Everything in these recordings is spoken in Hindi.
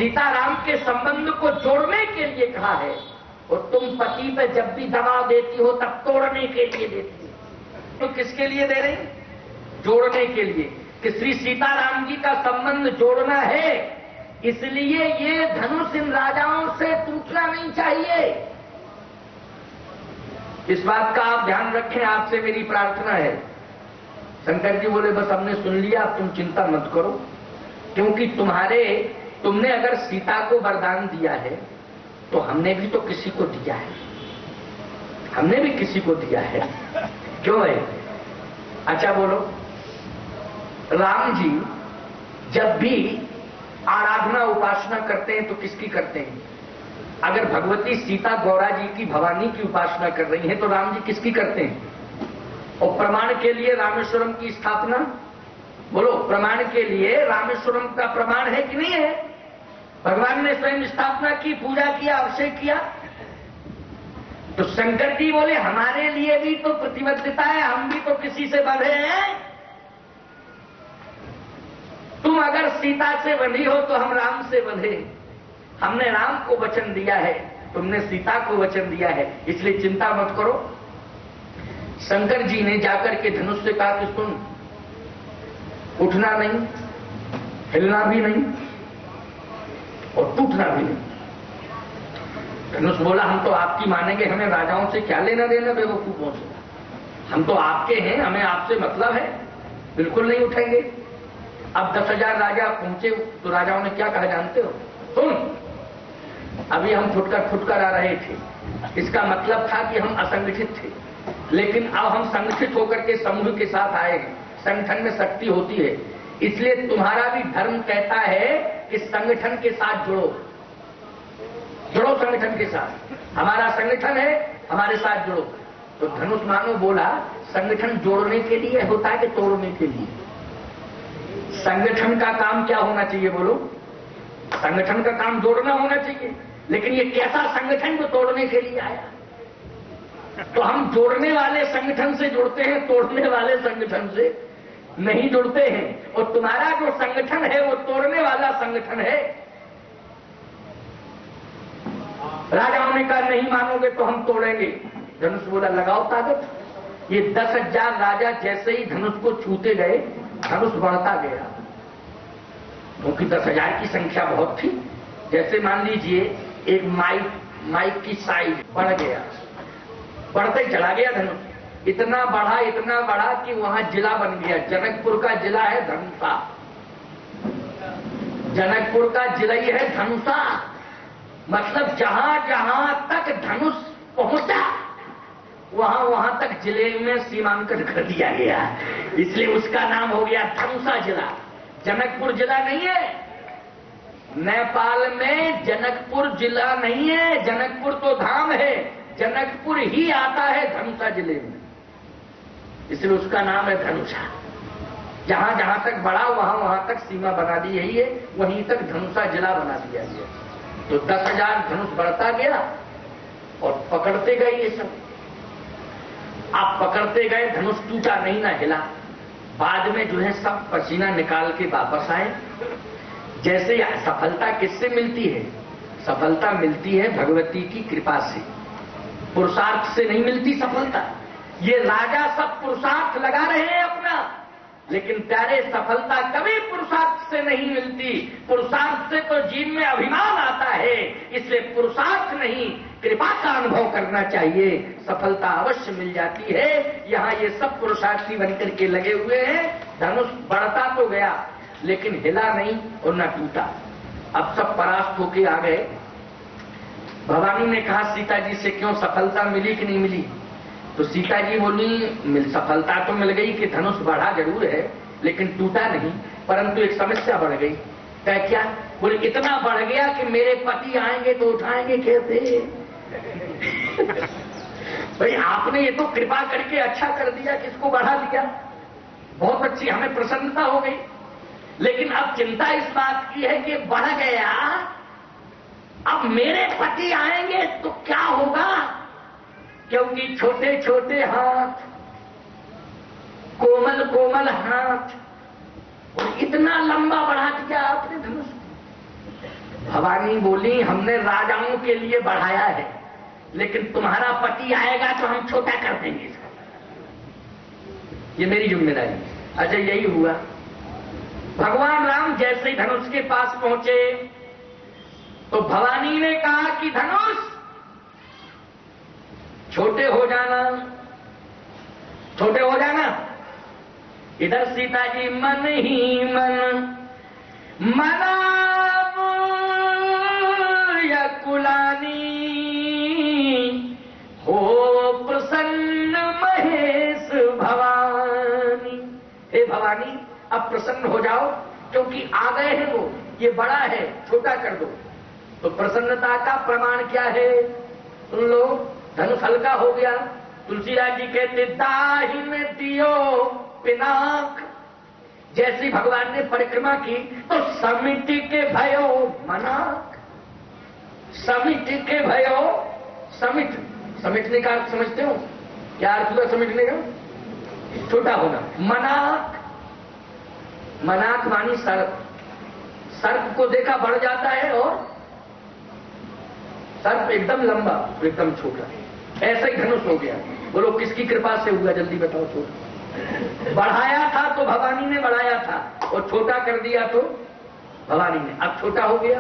सीताराम के संबंध को जोड़ने के लिए कहा है, और तुम पति पे जब भी दबाव देती हो तब तोड़ने के लिए देती हो। तो किसके लिए दे रही? जोड़ने के लिए, कि श्री सीताराम जी का संबंध जोड़ना है, इसलिए ये धनुष इन राजाओं से टूटना नहीं चाहिए। इस बात का आप ध्यान रखें, आपसे मेरी प्रार्थना है। शंकर जी बोले बस हमने सुन लिया, अब तुम चिंता मत करो, क्योंकि तुमने अगर सीता को वरदान दिया है तो हमने भी तो किसी को दिया है, हमने भी किसी को दिया है, क्यों है? अच्छा बोलो, राम जी जब भी आराधना उपासना करते हैं तो किसकी करते हैं? अगर भगवती सीता गौरा जी की, भवानी की उपासना कर रही हैं तो राम जी किसकी करते हैं? और प्रमाण के लिए रामेश्वरम की स्थापना, बोलो, प्रमाण के लिए रामेश्वरम का प्रमाण है कि नहीं है? भगवान ने स्वयं स्थापना की, पूजा किया, अभिषेक किया। तो शंकर जी बोले हमारे लिए भी तो प्रतिबद्धता है, हम भी तो किसी से बंधे हैं। तुम अगर सीता से बंधी हो तो हम राम से बंधे। हमने राम को वचन दिया है, तुमने सीता को वचन दिया है, इसलिए चिंता मत करो। शंकर जी ने जाकर के धनुष से कहा कि सुन, उठना नहीं, हिलना भी नहीं और टूटना भी नहीं। धनुष बोला हम तो आपकी मानेंगे, हमें राजाओं से क्या लेना देना बेवकूफों से, हम तो आपके हैं, हमें आपसे मतलब है, बिल्कुल नहीं उठेंगे। अब 10,000 राजा पहुंचे तो राजाओं ने क्या कहा जानते हो? सुन, अभी हम फुटकर आ रहे थे, इसका मतलब था कि हम असंगठित थे, लेकिन अब हम संगठित होकर के समूह के साथ आए हैं। संगठन में शक्ति होती है, इसलिए तुम्हारा भी धर्म कहता है कि संगठन के साथ जुड़ो, जुड़ो संगठन के साथ, हमारा संगठन है, हमारे साथ जुड़ो। तो धनुष मानो बोला संगठन जोड़ने के लिए होता है कि तोड़ने के लिए? संगठन का काम क्या होना चाहिए बोलो? संगठन का काम जोड़ना होना चाहिए, लेकिन ये कैसा संगठन जो तोड़ने के लिए आया? तो हम जोड़ने वाले संगठन से जुड़ते हैं, तोड़ने वाले संगठन से नहीं जुड़ते हैं। और तुम्हारा जो संगठन है वो तोड़ने वाला संगठन है। राजाओं ने कहा नहीं मानोगे तो हम तोड़ेंगे। धनुष बोला लगाओ ताकत। ये 10,000 राजा जैसे ही धनुष को छूते गए, धनुष बढ़ता गया, क्योंकि 10,000 की संख्या बहुत थी। जैसे मान लीजिए एक माइक की साइज बढ़ गया, बढ़ते चला गया धनुष, इतना बढ़ा कि वहां जिला बन गया। जनकपुर का जिला है धनुषा, जनकपुर का जिला ही है धनुषा, मतलब जहां जहां तक धनुष पहुंचा वहां तक जिले में सीमांकन कर दिया गया, इसलिए उसका नाम हो गया धनुषा जिला। जनकपुर जिला नहीं है, नेपाल में जनकपुर जिला नहीं है, जनकपुर तो धाम है, जनकपुर ही आता है धनुषा जिले में, इसलिए उसका नाम है धनुषा। जहां जहां तक बढ़ा वहां तक सीमा बना दी यही है, वहीं तक धनुषा जिला बना दिया गया। तो 10,000 धनुष बढ़ता गया और पकड़ते गए ये सब। आप पकड़ते गए, धनुष टूटा नहीं, ना हिला। बाद में जो है सब पसीना निकाल के वापस आए। जैसे सफलता किससे मिलती है? सफलता मिलती है भगवती की कृपा से, पुरुषार्थ से नहीं मिलती सफलता। ये राजा सब पुरुषार्थ लगा रहे हैं अपना, लेकिन प्यारे सफलता कभी पुरुषार्थ से नहीं मिलती। पुरुषार्थ से तो जीवन में अभिमान आता है, इसलिए पुरुषार्थ नहीं कृपा का अनुभव करना चाहिए, सफलता अवश्य मिल जाती है। यहाँ ये सब पुरुषार्थी बनकर के लगे हुए हैं। धनुष बढ़ता तो गया लेकिन हिला नहीं और न टूटा। अब सब परास्त होके आ गए। भवानी ने कहा सीता जी से क्यों, सफलता मिली कि नहीं मिली? तो सीता जी बोली सफलता तो मिल गई कि धनुष बढ़ा जरूर है लेकिन टूटा नहीं, परंतु एक समस्या बढ़ गई। क्या? बोले इतना बढ़ गया कि मेरे पति आएंगे तो उठाएंगे कैसे? भाई आपने ये तो कृपा करके अच्छा कर दिया, किसको बढ़ा दिया, बहुत अच्छी, हमें प्रसन्नता हो गई। लेकिन अब चिंता इस बात की है कि बढ़ गया, अब मेरे पति आएंगे तो क्या होगा? क्योंकि छोटे छोटे हाथ, कोमल कोमल हाथ, और इतना लंबा बढ़ा दिया आपने धनुष। भवानी बोली हमने राजाओं के लिए बढ़ाया है, लेकिन तुम्हारा पति आएगा तो हम छोटा कर देंगे इसको, ये मेरी जिम्मेदारी। अच्छा यही हुआ। भगवान राम जैसे ही धनुष के पास पहुंचे तो भवानी ने कहा कि धनुष छोटे हो जाना, छोटे हो जाना। इधर सीता जी मन ही मन मना कुलानी हो प्रसन्न महेश भवानी। हे भवानी अब प्रसन्न हो जाओ, क्योंकि आ गए हैं वो, ये बड़ा है, छोटा कर दो। तो प्रसन्नता का प्रमाण क्या है? सुन लो, धनुष हल्का हो गया। तुलसीदास जी कहते दाहिन दियो पिनाक। जैसी भगवान ने परिक्रमा की तो समिति के भयो मनाक। समिति के भयो, समिटने का अर्थ समझते हो? क्या अर्थ हुआ समिटने का? छोटा होना। मनाक, मनाक मानी सर्प। सर्प को देखा बढ़ जाता है और सर्प एकदम लंबा, एकदम छोटा। ऐसा ही धनुष हो गया। बोलो किसकी कृपा से हुआ? जल्दी बताओ। छोटा बढ़ाया था तो भवानी ने बढ़ाया था, और छोटा कर दिया तो भवानी ने। अब छोटा हो गया।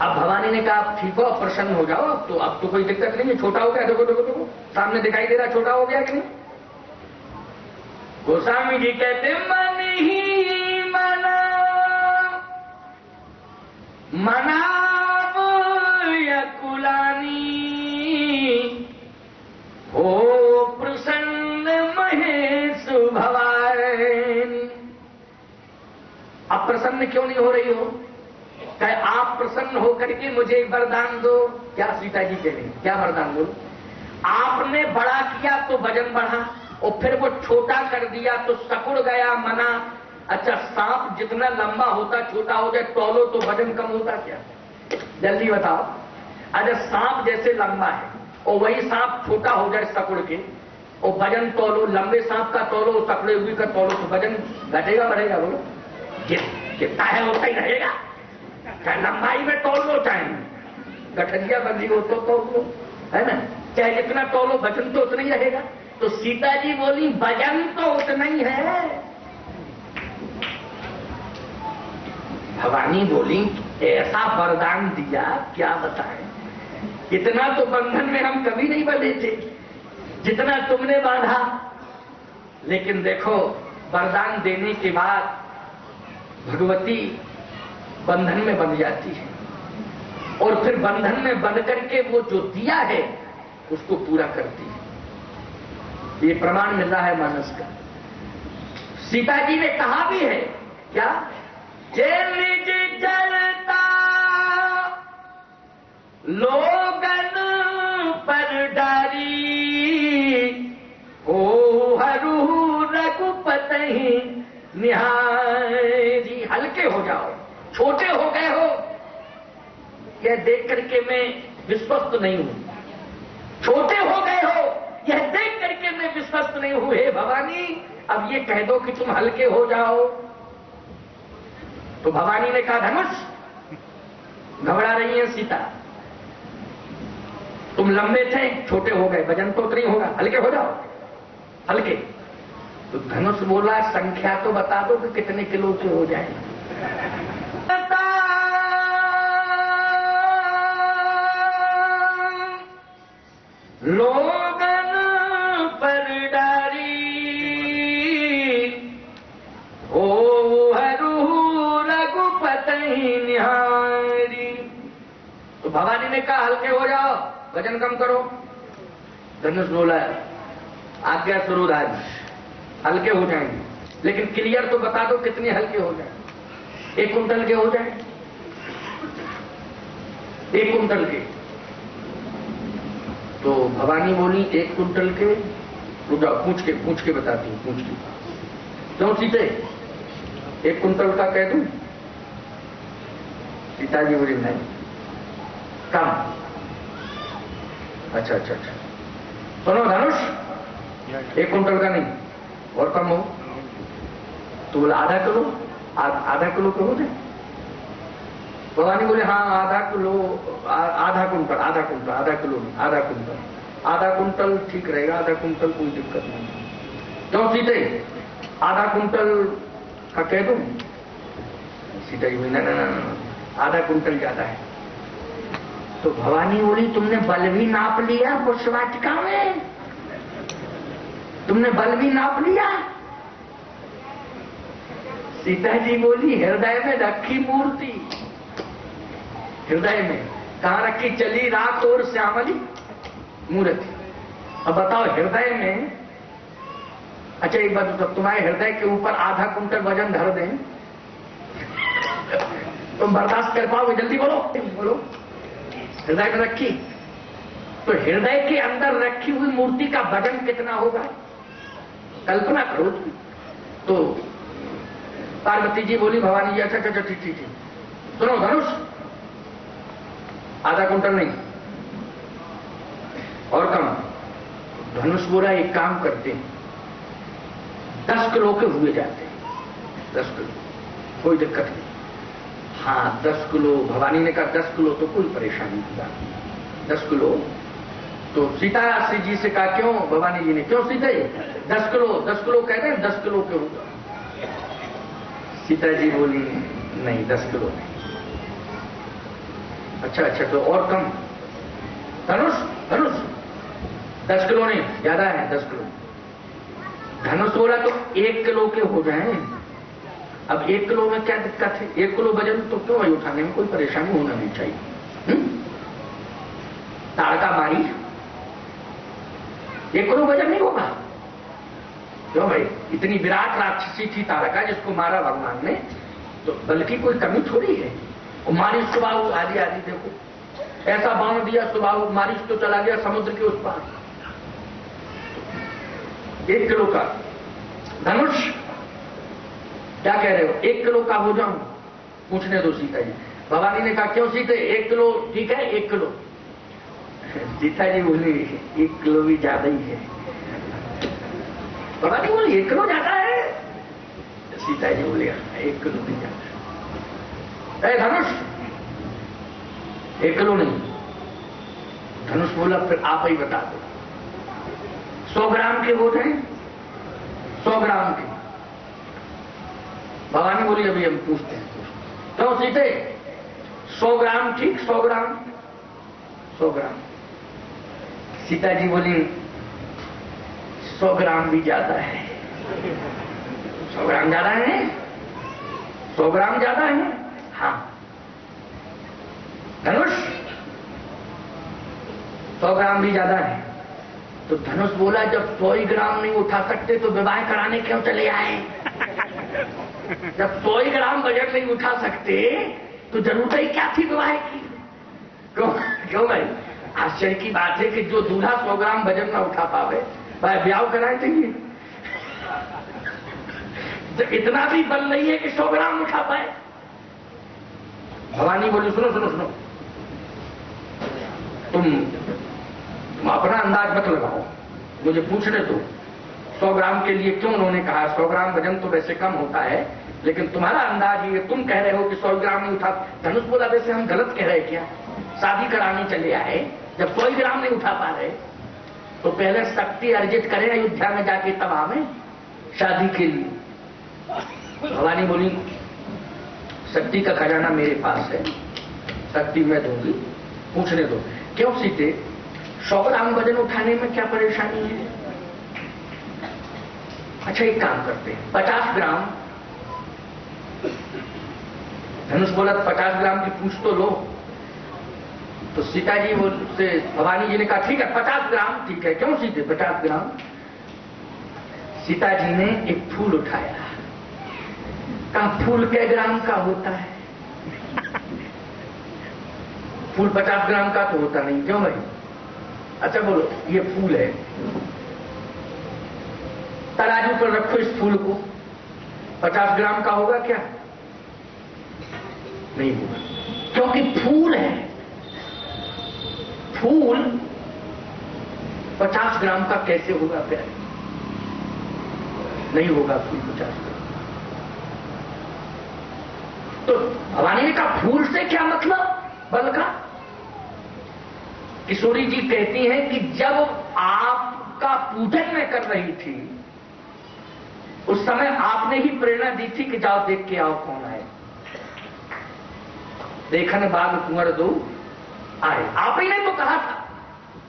अब भवानी ने कहा आप ठीक हो, प्रसन्न हो जाओ, अब तो कोई दिक्कत नहीं है, छोटा हो गया। देखो देखो देखो सामने दिखाई दे रहा, छोटा हो गया कि नहीं? गोस्वामी जी कहते मन ही मना मनाव कुलानी हो प्रसन्न महेश भवानी। अब प्रसन्न क्यों नहीं हो रही हो? कहे आप प्रसन्न होकर के मुझे वरदान दो। क्या सीता जी कह रही, क्या वरदान दो? आपने बड़ा किया तो वजन बढ़ा, और फिर वो छोटा कर दिया तो सकुड़ गया मना। अच्छा सांप जितना लंबा होता छोटा हो जाए तौलो तो वजन कम होता क्या? जल्दी बताओ। अगर सांप जैसे लंबा है और वही सांप छोटा हो जाए सकुड़ के, और वजन तौलो, लंबे सांप का तौलो सकुड़े हुए का तौलो, तो वजन घटेगा बढ़ेगा? बोलो कितना है उतना ही रहेगा। चाहे लंबाई में तोल लो, चाहे गठरिया बंदी हो तो तोल लो, है ना? चाहे जितना तोलो वजन तो उतना ही रहेगा। तो सीता जी बोली वजन तो उतना ही है। भवानी बोली ऐसा वरदान दिया क्या बताएं, इतना तो बंधन में हम कभी नहीं बंधे थे जितना तुमने बांधा। लेकिन देखो वरदान देने के बाद भगवती बंधन में बंध जाती है, और फिर बंधन में बंध करके वो जो दिया है उसको पूरा करती है। ये प्रमाण मिल रहा है मानस का। सीता जी ने कहा भी है क्या? जे निज जलता लोगन पर डारी ओ हरू रघुपति निहारी। हल्के हो जाओ, छोटे हो गए हो, यह देख करके मैं विश्वस्त नहीं हूं। छोटे हो गए हो, यह देख करके मैं विश्वस्त नहीं हूं। हे भवानी अब ये कह दो कि तुम हल्के हो जाओ। तो भवानी ने कहा धनुष, घबरा रही है सीता, तुम लंबे थे छोटे हो गए, वजन तो नहीं होगा, हल्के हो जाओ, हल्के। तो धनुष बोला संख्या तो बता दो कि कितने किलो के हो जाए। लोगन पर डारी ओ हरू रघुपति निहारी। तो भवानी ने कहा हल्के हो जाओ, वजन कम करो। धनुष बोला आज्ञा स्वरूधारी, हल्के हो जाएंगे, लेकिन क्लियर तो बता दो कितने हल्के हो जाए। 1 कुंटल के हो जाए, 1 कुंटल के। तो भवानी बोली 1 कुंटल के, रुक जाओ पूछ के बताती हूँ, पूछ के। क्यों सीते 1 कुंटल का कह दूं? सीता जी बोली नहीं, कम। अच्छा अच्छा अच्छा, सुनो धनुष 1 कुंटल का नहीं, और कम हो तो बोला आधा किलो, आधा किलो तो हो जाए। भवानी बोले हाँ आधा किलो, आधा कुंटल, आधा कुंटल, आधा किलो नहीं, आधा कुंटल, आधा कुंटल ठीक रहेगा, आधा कुंटल कोई दिक्कत नहीं। क्यों सीते, आधा कुंटल का कह दूं? सीता जी बोली ना, आधा कुंटल ज्यादा है। तो भवानी बोली तुमने बल भी नाप लिया पुष्पवाटिका में, तुमने बल भी नाप लिया? सीता जी बोली हृदय में रखी मूर्ति, हृदय में कहां रखी? चली रात और श्यामली मूर्ति। अब बताओ हृदय में, अच्छा एक बात तो तुम्हारे हृदय के ऊपर आधा कुंटल वजन धर दें, तुम बर्दाश्त कर पाओगे? जल्दी बोलो बोलो। हृदय में रखी, तो हृदय के अंदर रखी हुई मूर्ति का वजन कितना होगा? कल्पना करो। तो पार्वती जी बोली भवानी जी अच्छा अच्छा ठीक ठीक ठीक, सुनो धनुष आधा कुंटल नहीं और कम। धनुष बोला एक काम करते हैं, 10 किलो के हुए जाते हैं, 10 किलो कोई दिक्कत नहीं। हाँ 10 किलो, भवानी ने कहा 10 किलो तो कोई परेशानी की बात नहीं, 10 किलो। तो सीता जी से कहा क्यों? भवानी जी ने क्यों सीते 10 किलो कह रहे हैं, 10 किलो के होगा। सीता जी बोली नहीं 10 किलो नहीं। अच्छा अच्छा तो और कम? धनुष 10 किलो नहीं, ज्यादा है 10 किलो। धनुष बोला तो 1 किलो के हो जाए। अब 1 किलो में क्या दिक्कत है? 1 किलो वजन तो क्यों है, उठाने में कोई परेशानी होना नहीं चाहिए। ताड़का मारी 1 किलो वजन नहीं होगा। क्यों भाई? इतनी विराट राक्षसी थी ताड़का जिसको मारा भगवान ने, तो बल्कि कोई कमी थोड़ी है। और मारिश सुबाहु आदि आदि देखो ऐसा बाण दिया, सुबाहु मारिश तो चला गया समुद्र के उस पार। 1 किलो का धनुष क्या कह रहे हो? 1 किलो का हो जाऊं? पूछने दो सीता जी। भवानी ने कहा क्यों सीते 1 किलो ठीक है 1 किलो। सीता जी बोली 1 किलो भी ज्यादा ही है। भवानी बोली 1 किलो ज्यादा है? सीता जी बोली 1 किलो भी ज्यादा है। धनुष 1 किलो नहीं। धनुष बोला फिर आप ही बता दो, 100 ग्राम के हो जाए, 100 ग्राम के। भवानी बोली अभी हम पूछते हैं। क्यों सीते 100 ग्राम ठीक? 100 ग्राम, 100 ग्राम। सीता जी बोली 100 ग्राम भी ज्यादा है। 100 ग्राम ज्यादा है? 100 ग्राम ज्यादा है? हाँ। धनुष 100 ग्राम भी ज्यादा है। तो धनुष बोला जब 100 ग्राम नहीं उठा सकते तो विवाह कराने क्यों चले आए? जब 100 ग्राम वजन नहीं उठा सकते तो जरूरत ही क्या थी विवाह की? क्यों भाई? आश्चर्य की बात है कि जो दूल्हा 100 ग्राम वजन ना उठा पावे भाई ब्याह कराए चाहिए। तो इतना भी बल नहीं है कि 100 ग्राम उठा पाए। भवानी बोली सुनो सुनो सुनो, तुम अपना अंदाज मत लगाओ, मुझे पूछने दो 100 ग्राम के लिए क्यों उन्होंने कहा। 100 ग्राम वजन तो वैसे कम होता है, लेकिन तुम्हारा अंदाज ये, तुम कह रहे हो कि 100 ग्राम नहीं उठा। धनुष बोला वैसे हम गलत कह रहे क्या? शादी कराने चले आए, जब 100 ग्राम नहीं उठा पा रहे तो पहले शक्ति अर्जित करें अयोध्या में जाके, तब आवे शादी के लिए। भवानी बोली शक्ति का खजाना मेरे पास है, शक्ति मैं दूंगी, पूछने दो। क्यों सीते 100 ग्राम वजन उठाने में क्या परेशानी है? अच्छा एक काम करते हैं 50 ग्राम। धनुष बोला 50 ग्राम की पूछ तो लो। तो सीता जी से भवानी जी ने कहा ठीक है 50 ग्राम ठीक है। क्यों सीते 50 ग्राम? सीता जी ने एक फूल उठाया, कहा फूल कै ग्राम का होता है? फूल 50 ग्राम का तो होता नहीं। क्यों भाई? अच्छा बोलो ये फूल है, तराजू पर रखो इस फूल को, 50 ग्राम का होगा क्या? नहीं होगा, क्योंकि फूल है। फूल 50 ग्राम का कैसे होगा प्यारे? नहीं होगा फूल 50 ग्राम। तो भवानी ने कहा फूल से क्या बल का। किशोरी जी कहती हैं कि जब आपका पूजन में कर रही थी उस समय आपने ही प्रेरणा दी थी कि जाओ देख के आओ कौन आए। देखन बाग कुंवर दो आए, आप ही ने तो कहा था।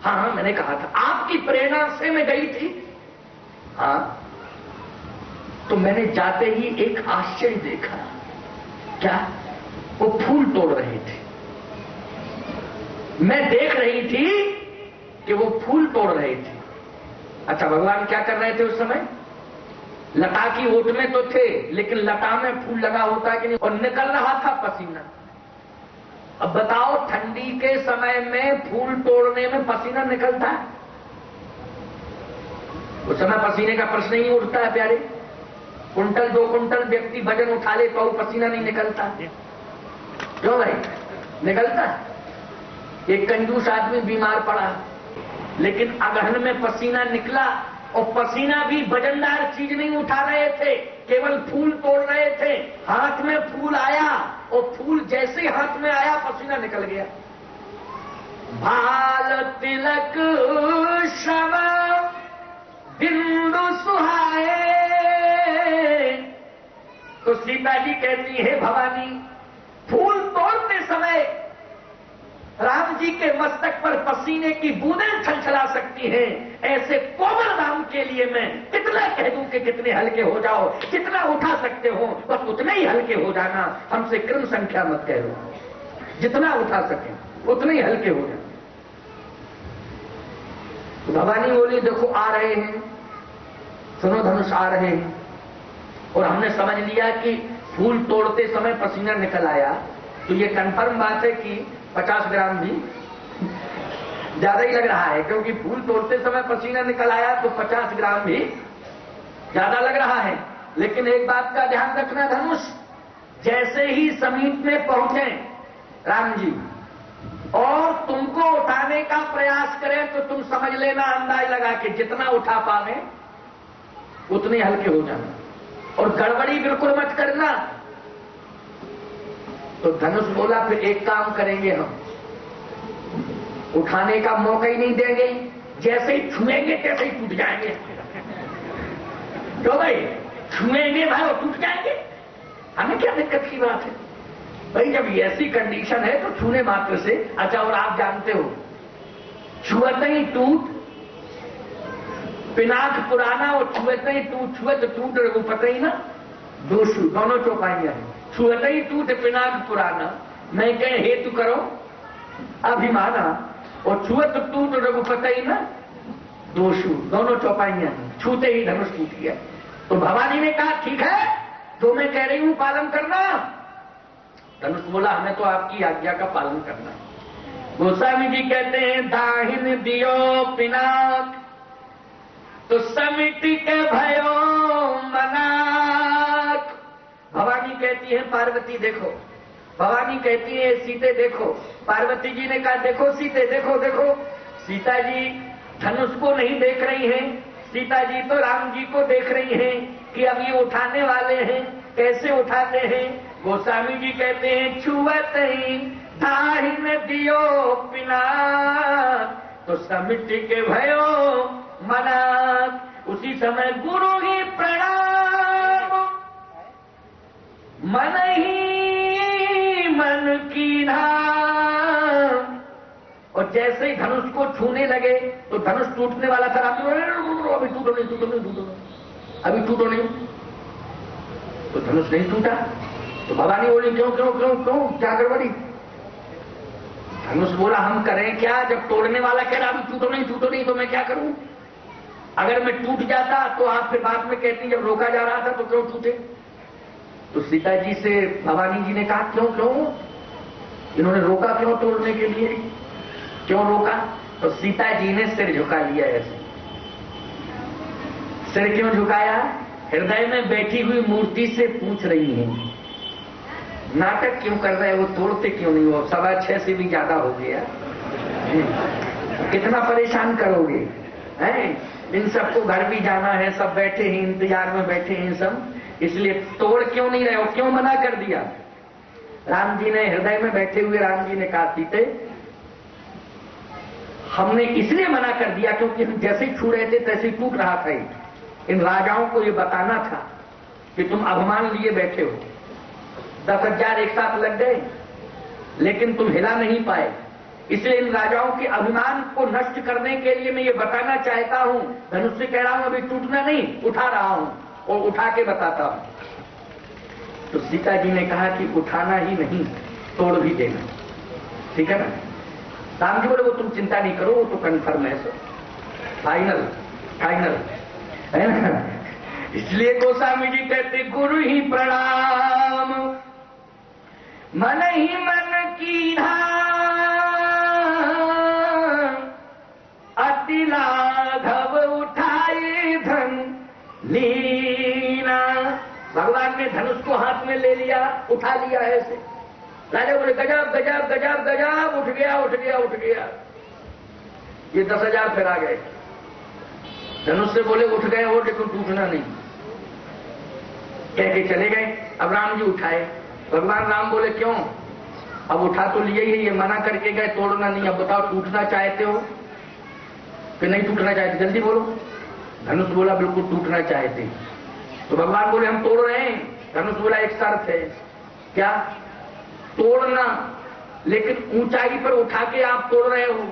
हाँ हाँ मैंने कहा था, आपकी प्रेरणा से मैं गई थी। हाँ, तो मैंने जाते ही एक आश्चर्य देखा। क्या? वो फूल तोड़ रहे थे। मैं देख रही थी कि वो फूल तोड़ रहे थे। अच्छा, भगवान क्या कर रहे थे उस समय? लता की ओट में तो थे, लेकिन लता में फूल लगा होता है कि नहीं, और निकल रहा था पसीना। अब बताओ, ठंडी के समय में फूल तोड़ने में पसीना निकलता है? उस समय पसीने का प्रश्न ही उठता है प्यारे। कुंटल 2 कुंटल व्यक्ति वजन उठा ले तो पसीना नहीं निकलता? क्यों भाई? निकलता है। एक कंजूस आदमी बीमार पड़ा, लेकिन अगहन में पसीना निकला, और पसीना भी वजनदार चीज नहीं उठा रहे थे, केवल फूल तोड़ रहे थे। हाथ में फूल आया, और फूल जैसे ही हाथ में आया पसीना निकल गया। भाल तिलक शव बिंदु सुहाए। तो सीता जी कहती है, भवानी, फूल तोड़ते समय राम जी के मस्तक पर पसीने की बूंदें छलछला सकती हैं, ऐसे कोमल राम के लिए मैं कितना कह दूं कि कितने हल्के हो जाओ, कितना उठा सकते हो बस उतने ही हल्के हो जाना, हमसे क्रम संख्या मत कह दो, जितना उठा सके उतने ही हल्के हो जाना। तो भवानी बोली, देखो आ रहे हैं, सुनो धनुष आ रहे हैं। और हमने समझ लिया कि फूल तोड़ते समय पसीना निकल आया, तो ये कंफर्म बात है कि 50 ग्राम भी ज्यादा ही लग रहा है, क्योंकि फूल तोड़ते समय पसीना निकल आया तो 50 ग्राम भी ज्यादा लग रहा है। लेकिन एक बात का ध्यान रखना धनुष, जैसे ही समीप में पहुंचे राम जी और तुमको उठाने का प्रयास करें तो तुम समझ लेना, अंदाज लगा के जितना उठा पावे उतने हल्के हो जाना, और गड़बड़ी बिल्कुल मत करना। तो धनुष बोला, फिर एक काम करेंगे, हम उठाने का मौका ही नहीं देंगे, जैसे ही छुएंगे तैसे ही टूट जाएंगे। क्यों भाई? छुएंगे भाई और टूट जाएंगे, हमें क्या दिक्कत की बात है भाई? जब ऐसी कंडीशन है तो छूने मात्र से। अच्छा, और आप जानते हो, छुअते ही टूट, पिनाक पुराना, और छुअते ही टूट, छुए तो टूट रघुपते ही ना, दोनों चौपाइयां हैं। छुअते ही टूट पिनाक पुराना, मैं कहे हेतु करो अभिमाना, और छुअत टूट रघुपते ही ना दोषु, दोनों चौपाइयां हैं। छूते ही धनुष टूट गया। तो भवानी ने कहा, ठीक है, जो मैं कह रही हूं पालन करना। धनुष बोला, हमें तो आपकी आज्ञा का पालन करना है। गोस्वामी जी कहते हैं, दाहिन दियो पिनाक तो समिट के भयो मनाक। भवानी कहती है, पार्वती देखो। भवानी कहती है, सीते देखो। पार्वती जी ने कहा, देखो सीते, देखो देखो। सीता जी धनुष को नहीं देख रही हैं, सीता जी तो राम जी को देख रही हैं कि अब ये उठाने वाले हैं, कैसे उठाते हैं। गोस्वामी जी कहते हैं, छुअत ही दाहिन दियो पिना तो समिट के भयो मना। उसी समय गुरु ही प्रणाम, मन ही मन की धाम। और जैसे ही धनुष को छूने लगे तो धनुष टूटने वाला था। अभी टूटो नहीं, टूटो नहीं, टूटो नहीं, अभी टूटो नहीं। तो धनुष नहीं टूटा। तो भवानी बोली, क्यों क्यों क्यों क्यों, क्या गड़बड़ी? धनुष बोला, हम करें क्या, जब तोड़ने वाला कह रहा अभी टूटो नहीं, टूटो नहीं, तो मैं क्या करूं? अगर मैं टूट जाता तो आप फिर बाद में कहती जब रोका जा रहा था तो क्यों टूटे। तो सीता जी से भवानी जी ने कहा, क्यों क्यों, इन्होंने रोका क्यों तोड़ने के लिए, क्यों रोका? तो सीता जी ने सिर झुका लिया। ऐसे सिर क्यों झुकाया? हृदय में बैठी हुई मूर्ति से पूछ रही है, नाटक क्यों कर रहे हो, तोड़ते क्यों नहीं हो? 6:15 से भी ज्यादा हो गया, कितना परेशान करोगे हैं? इन सबको घर भी जाना है, सब बैठे हैं, इंतजार में बैठे हैं सब, इसलिए तोड़ क्यों नहीं रहे हो, क्यों मना कर दिया? राम जी ने हृदय में बैठे हुए राम जी ने कहा, सीते हमने इसलिए मना कर दिया क्योंकि हम जैसे ही छू रहे थे तैसे ही टूट रहा था। इन राजाओं को ये बताना था कि तुम अभिमान लिए बैठे हो। 10,000 एक साथ लग गए लेकिन तुम हिला नहीं पाए, इसलिए इन राजाओं के अभिमान को नष्ट करने के लिए मैं ये बताना चाहता हूं। धनुष से कह रहा हूं अभी टूटना नहीं, उठा रहा हूं और उठा के बताता हूं। तो सीता जी ने कहा कि उठाना ही नहीं, तोड़ भी देना, ठीक है ना। राम जी बोले वो तुम चिंता नहीं करो, वो तो कन्फर्म है, सर फाइनल फाइनल है ना। इसलिए गोस्वामी जी कहते गुरु ही प्रणाम मन ही मन की अति लाघव उठाए धन लीना। भगवान ने धनुष को हाथ में ले लिया, उठा लिया है ऐसे। राजा बोले गजब गजब गजब गजब, उठ गया उठ गया उठ गया। ये 10,000 फिर आ गए। धनुष से बोले उठ गए और लेकिन टूटना नहीं, कह के चले गए। अब राम जी उठाए। भगवान राम बोले क्यों, अब उठा तो लिए ही, ये मना करके गए तोड़ना नहीं, अब बताओ टूटना चाहते हो कि नहीं टूटना चाहते, जल्दी बोलो। धनुष बोला बिल्कुल टूटना चाहते। तो भगवान बोले हम तोड़ रहे हैं। धनुष बोला एक शर्त है। क्या? तोड़ना, लेकिन ऊंचाई पर उठा के आप तोड़ रहे हो,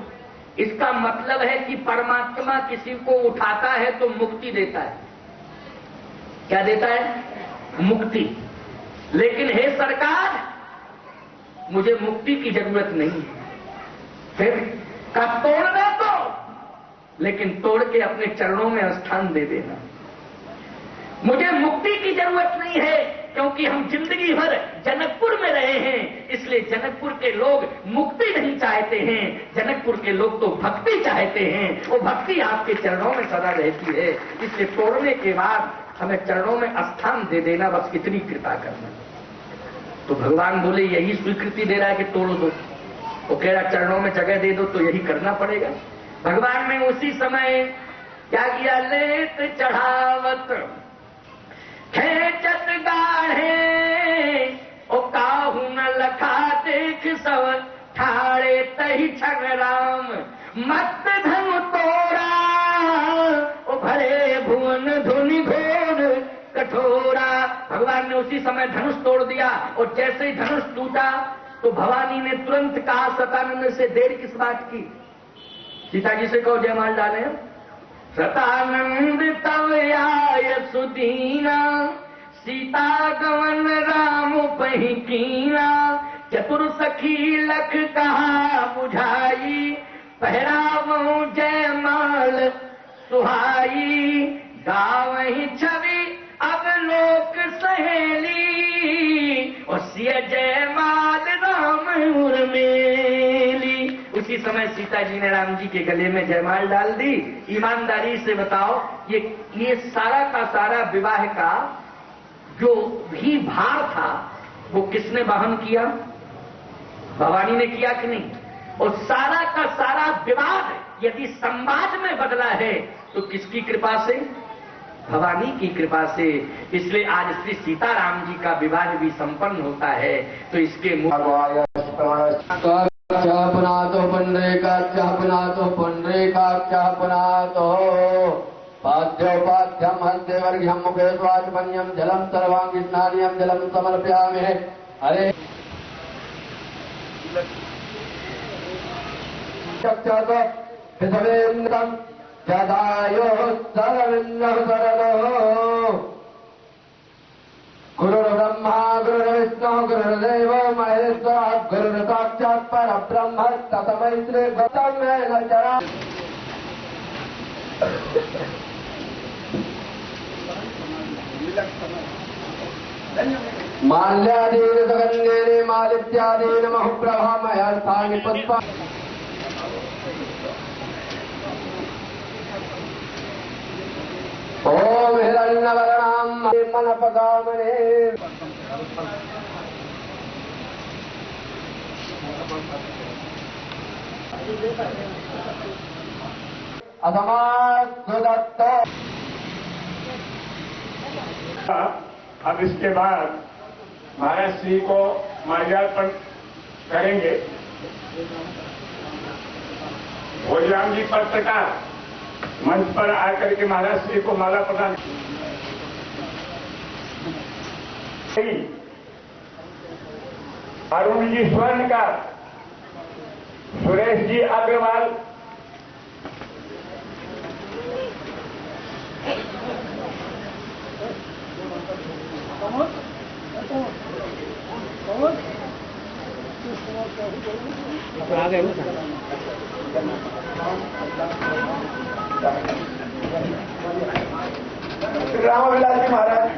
इसका मतलब है कि परमात्मा किसी को उठाता है तो मुक्ति देता है। क्या देता है? मुक्ति। लेकिन हे सरकार मुझे मुक्ति की जरूरत नहीं है। फिर का तोड़ना तो, लेकिन तोड़ के अपने चरणों में स्थान दे देना। मुझे मुक्ति की जरूरत नहीं है क्योंकि हम जिंदगी भर जनकपुर में रहे हैं, इसलिए जनकपुर के लोग मुक्ति नहीं चाहते हैं, जनकपुर के लोग तो भक्ति चाहते हैं। वो भक्ति आपके चरणों में सदा रहती है, इसलिए तोड़ने के बाद हमें चरणों में स्थान दे देना, बस इतनी कृपा करना। तो भगवान बोले यही स्वीकृति दे रहा है कि तोड़ दो, वो कह रहा चरणों में जगह दे दो, तो यही करना पड़ेगा। भगवान ने उसी समय क्या किया, लेत चढ़ावत खेचत गाढ़े ओ काहू न लखा देख सब ठाड़े तही छग राम मत धनु तोड़ा ओ भरे भुवन धुनि घोर कठोरा। भगवान ने उसी समय धनुष तोड़ दिया और जैसे ही धनुष टूटा तो भवानी ने तुरंत कहा सतानंद से, देर किस बात की, सीता जी से कहो जयमाल डाले। सतानंद तव आय सुदीना सीता गवन राम पही कीना चतुर सखी लख कहा बुझाई पहरावो जयमाल सुहाई गावही छवि अब लोक सहेली और सिय जयमाल राम उर्मेली। उसी समय सीता जी ने राम जी के गले में जयमाल डाल दी। ईमानदारी से बताओ ये सारा का सारा विवाह का जो भी भार था वो किसने वहन किया? भवानी ने किया कि नहीं? और सारा का सारा विवाद यदि संवाद में बदला है तो किसकी कृपा से? भवानी की कृपा से। इसलिए आज श्री सीताराम जी का विवाह भी संपन्न होता है। तो इसके पुनातो पुनरेकाच्च पुनातो पाद्योपाध्यम हस्तेवर्घ्यम मुखे स्वाचमन्यम जलम सर्वांगी स्नानियम जलम समर्पयामि। हरे चक्षतो हितवेन्द्रम जदायो सरविन्दः शरणो गुरुर्ब्रह्मा गुरुर्विष्णुः गुरुर्देवो महेश्वरः गुरुर्साक्षात् परब्रह्म तस्मै श्री गुरुवे नमः। माल्यादीन सुगन्धेन मालित्यादीन महुप्रभामयास्थानि पुष्पा ओम हिरण्यवर्णां मनपगामने अधमास्तुदत्तो। अब इसके बाद महाराज श्री को माल्यार्पण करेंगे। भोजराम जी पत्रकार मंच पर आकर के महाराज श्री को माला प्रदान। अरुण जी स्वर्णकार, सुरेश जी अग्रवाल, रामविलास जी महाराज,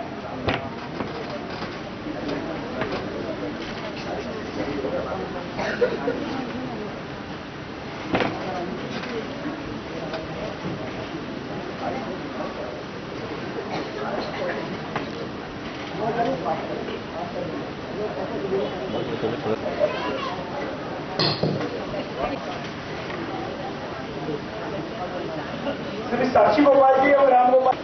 श्री साक्षी गोपाल जी और राम गोपाल।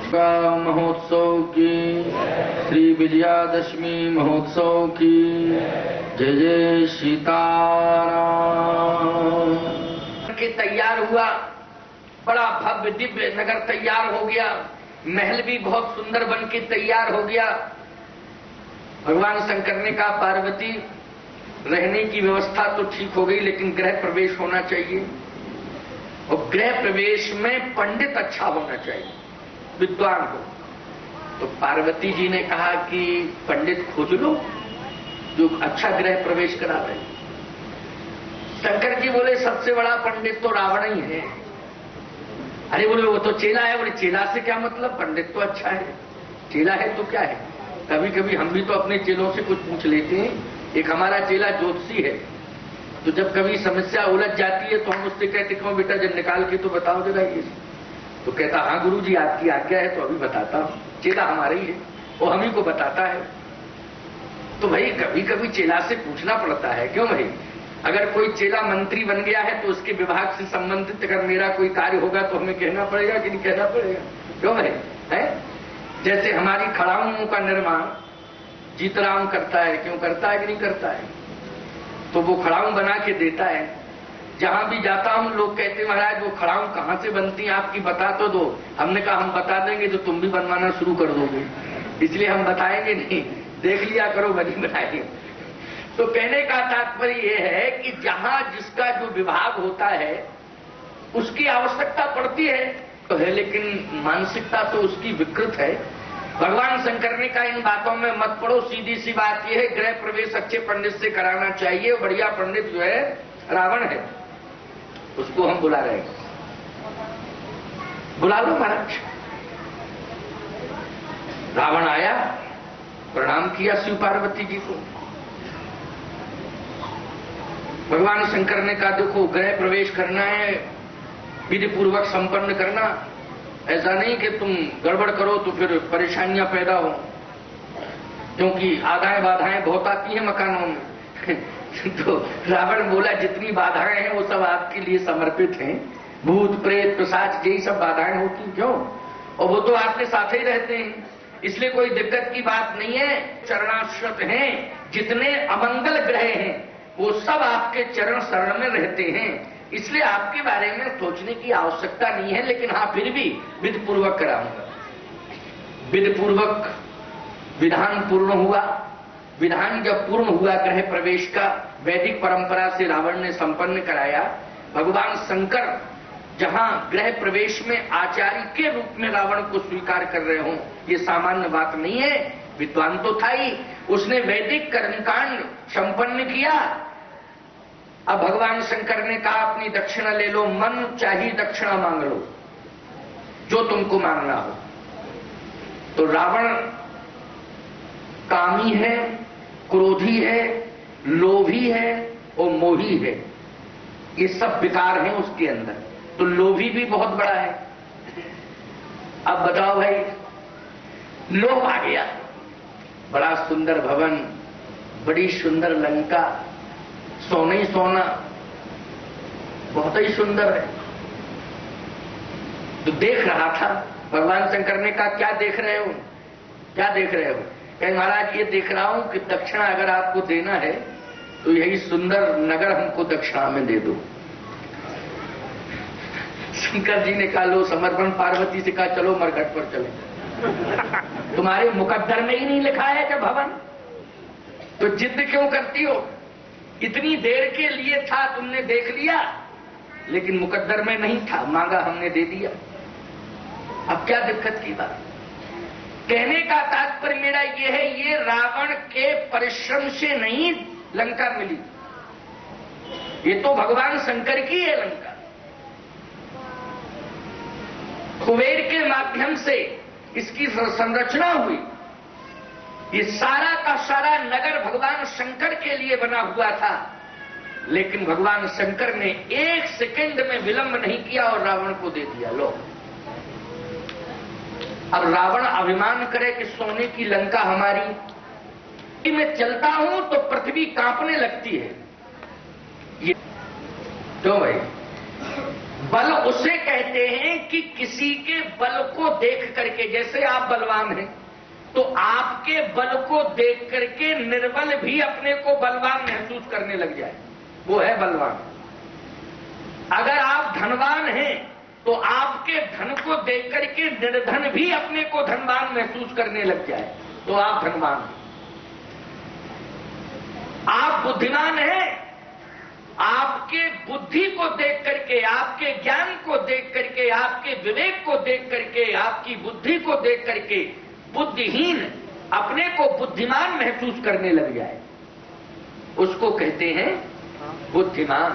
हाँ, महोत्सव की, श्री विजयादशमी महोत्सव की जय जय सीताराम। के तैयार हुआ, बड़ा भव्य दिव्य नगर तैयार हो गया, महल भी बहुत सुंदर बन के तैयार हो गया। भगवान शंकर ने कहा पार्वती रहने की व्यवस्था तो ठीक हो गई, लेकिन गृह प्रवेश होना चाहिए, और गृह प्रवेश में पंडित अच्छा होना चाहिए, विद्वान हो। तो पार्वती जी ने कहा कि पंडित खोज लो जो अच्छा गृह प्रवेश करा रहे। शंकर जी बोले सबसे बड़ा पंडित तो रावण ही है। अरे बोले वो तो चेला है। बोले चेला से क्या मतलब, पंडित तो अच्छा है, चेला है तो क्या है। कभी कभी हम भी तो अपने चेलों से कुछ पूछ लेते हैं। एक हमारा चेला ज्योतिषी है, तो जब कभी समस्या उलझ जाती है तो हम उससे कहते क्यों बेटा जब निकाल के तो बताओ जरा ये। तो कहता हाँ गुरु जी आपकी आज्ञा है तो अभी बताता हूं। चेला हमारा ही है, वो हम ही को बताता है। तो भाई कभी कभी चेला से पूछना पड़ता है। क्यों भाई, अगर कोई चेला मंत्री बन गया है तो उसके विभाग से संबंधित अगर मेरा कोई कार्य होगा तो हमें कहना पड़ेगा कि नहीं कहना पड़ेगा। क्यों भाई है। जैसे हमारी खड़ाऊं का निर्माण जीतराम करता है, क्यों करता है कि नहीं करता है, तो वो खड़ाऊं बना के देता है। जहां भी जाता हूं लोग कहते महाराज वो खड़ाऊं कहां से बनती है आपकी बता तो दो। हमने कहा हम बता देंगे तो तुम भी बनवाना शुरू कर दोगे, इसलिए हम बताएंगे नहीं, देख लिया करो बनी बनाएंगे। तो कहने का तात्पर्य यह है कि जहां जिसका जो विभाग होता है उसकी आवश्यकता पड़ती है तो है, लेकिन मानसिकता तो उसकी विकृत है। भगवान शंकर ने कहा इन बातों में मत पड़ो, सीधी सी बात यह है गृह प्रवेश अच्छे पंडित से कराना चाहिए। बढ़िया पंडित जो है रावण है, उसको हम बुला रहे हैं, बुला लो महाराज। रावण आया, प्रणाम किया शिव पार्वती जी को। भगवान शंकर ने कहा देखो गृह प्रवेश करना है, विधि पूर्वक संपन्न करना, ऐसा नहीं कि तुम गड़बड़ करो तो फिर परेशानियां पैदा हो, क्योंकि आधाएं बाधाएं बहुत आती हैं मकानों में। तो रावण बोला जितनी बाधाएं हैं वो सब आपके लिए समर्पित हैं, भूत प्रेत पिशाच यही सब बाधाएं होती क्यों, और वो तो आपके साथ ही रहते हैं, इसलिए कोई दिक्कत की बात नहीं है। चरणाश्रत हैं, जितने अमंगल ग्रह हैं वो सब आपके चरण शरण में रहते हैं, इसलिए आपके बारे में सोचने की आवश्यकता नहीं है। लेकिन हाँ फिर भी विधि पूर्वक कराऊंगा। विधि पूर्वक विधान पूर्ण हुआ। विधान जब पूर्ण हुआ गृह प्रवेश का, वैदिक परंपरा से रावण ने संपन्न कराया। भगवान शंकर जहां गृह प्रवेश में आचार्य के रूप में रावण को स्वीकार कर रहे हों, ये सामान्य बात नहीं है। विद्वान तो था ही, उसने वैदिक कर्मकांड संपन्न किया। अब भगवान शंकर ने कहा अपनी दक्षिणा ले लो, मन चाहिए दक्षिणा मांग लो, जो तुमको मांगना हो। तो रावण कामी है, क्रोधी है, लोभी है और मोही है। ये सब विकार हैं उसके अंदर। तो लोभी भी बहुत बड़ा है। अब बताओ भाई, लोभ आ गया, बड़ा सुंदर भवन, बड़ी सुंदर लंका, सोना ही सोना, बहुत ही सुंदर है। तो देख रहा था। भगवान शंकर ने कहा क्या देख रहे हो, क्या देख रहे हो? कहे महाराज ये देख रहा हूं कि दक्षिणा अगर आपको देना है तो यही सुंदर नगर हमको दक्षिणा में दे दो। शंकर जी ने कहा लो समर्पण। पार्वती से कहा चलो मरघट पर चले। तुम्हारे मुकद्दर में ही नहीं लिखा है कि भवन, तो जिद क्यों करती हो? इतनी देर के लिए था, तुमने देख लिया, लेकिन मुकद्दर में नहीं था, मांगा हमने दे दिया। अब क्या दिक्कत की बात? कहने का तात्पर्य मेरा यह है, ये रावण के परिश्रम से नहीं लंका मिली, ये तो भगवान शंकर की है लंका। कुबेर के माध्यम से इसकी संरचना हुई। ये सारा का सारा नगर भगवान शंकर के लिए बना हुआ था, लेकिन भगवान शंकर ने एक सेकंड में विलंब नहीं किया और रावण को दे दिया। लो, अब रावण अभिमान करे कि सोने की लंका हमारी, मैं चलता हूं तो पृथ्वी कांपने लगती है। ये क्यों भाई? बल उसे कहते हैं कि किसी के बल को देख करके, जैसे आप बलवान हैं तो आपके बल को देख करके निर्बल भी अपने को बलवान महसूस करने लग जाए, वो है बलवान। अगर आप धनवान हैं तो आपके धन को देख करके निर्धन भी अपने को धनवान महसूस करने लग जाए, तो आप धनवान हैं। आप बुद्धिमान हैं, आपके बुद्धि को देख करके, आपके ज्ञान को देख करके, आपके विवेक को देख करके, आपकी बुद्धि को देख करके बुद्धिहीन अपने को बुद्धिमान महसूस करने लग जाए, उसको कहते हैं बुद्धिमान।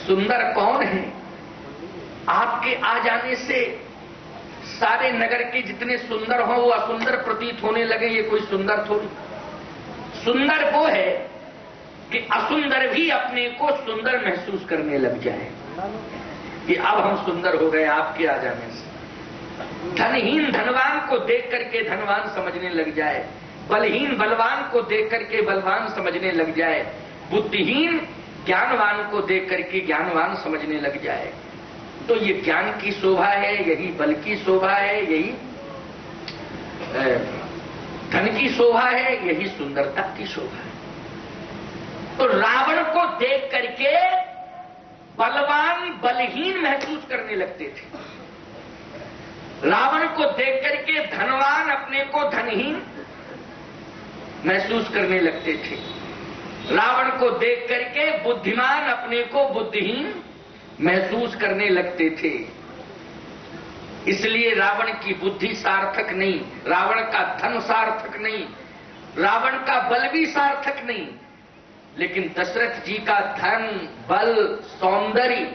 सुंदर कौन है? आपके आ जाने से सारे नगर के जितने सुंदर हो वो असुंदर प्रतीत होने लगे, ये कोई सुंदर थोड़ी। सुंदर वो है कि असुंदर भी अपने को सुंदर महसूस करने लग जाए कि अब हम सुंदर हो गए आपके आ जाने से। धनहीन धनवान को देख करके धनवान समझने लग जाए, बलहीन बलवान को देख करके बलवान समझने लग जाए, बुद्धिहीन ज्ञानवान को देख करके ज्ञानवान समझने लग जाए। तो ये ज्ञान की शोभा है, यही बल की शोभा है, यही धन की शोभा है, यही सुंदरता की शोभा है। तो रावण को देख करके बलवान बलहीन महसूस करने लगते थे, रावण को देख करके धनवान अपने को धनहीन महसूस करने लगते थे, रावण को देख करके बुद्धिमान अपने को बुद्धिहीन महसूस करने लगते थे। इसलिए रावण की बुद्धि सार्थक नहीं, रावण का धन सार्थक नहीं, रावण का बल भी सार्थक नहीं, लेकिन दशरथ जी का धन, बल, सौंदर्य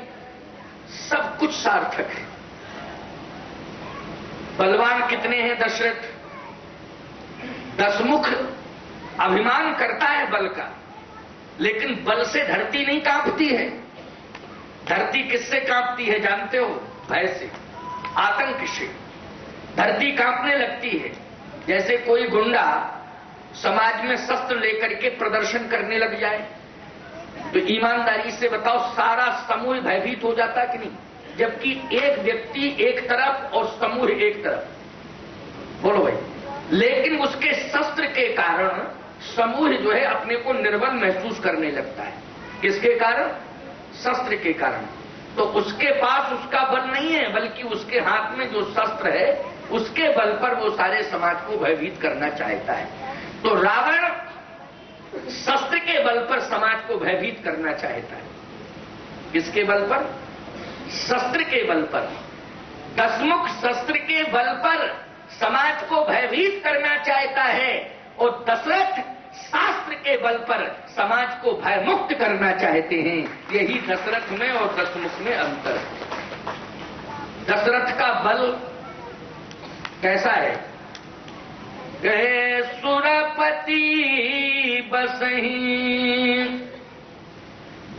सब कुछ सार्थक है। बलवान कितने हैं दशरथ? 10 मुख अभिमान करता है बल का, लेकिन बल से धरती नहीं कांपती है। धरती किससे कांपती है जानते हो? भय से, आतंक से धरती कांपने लगती है। जैसे कोई गुंडा समाज में शस्त्र लेकर के प्रदर्शन करने लग जाए तो ईमानदारी से बताओ सारा समूह भयभीत हो जाता कि नहीं? जबकि एक व्यक्ति एक तरफ और समूह एक तरफ, बोलो भाई, लेकिन उसके शस्त्र के कारण समूह जो है अपने को निर्बल महसूस करने लगता है। किसके कारण? शस्त्र के कारण। तो उसके पास उसका बल नहीं है, बल्कि उसके हाथ में जो शस्त्र है उसके बल पर वो सारे समाज को भयभीत करना चाहता है। तो रावण शस्त्र के बल पर समाज को भयभीत करना चाहता है। किसके बल पर? शस्त्र के बल पर, दसमुख शस्त्र के बल पर समाज को भयभीत करना चाहता है, और दशरथ शास्त्र के बल पर समाज को भयमुक्त करना चाहते हैं। यही दशरथ में और दसमुख में अंतर है। दशरथ का बल कैसा है? कहे सुरपति बसही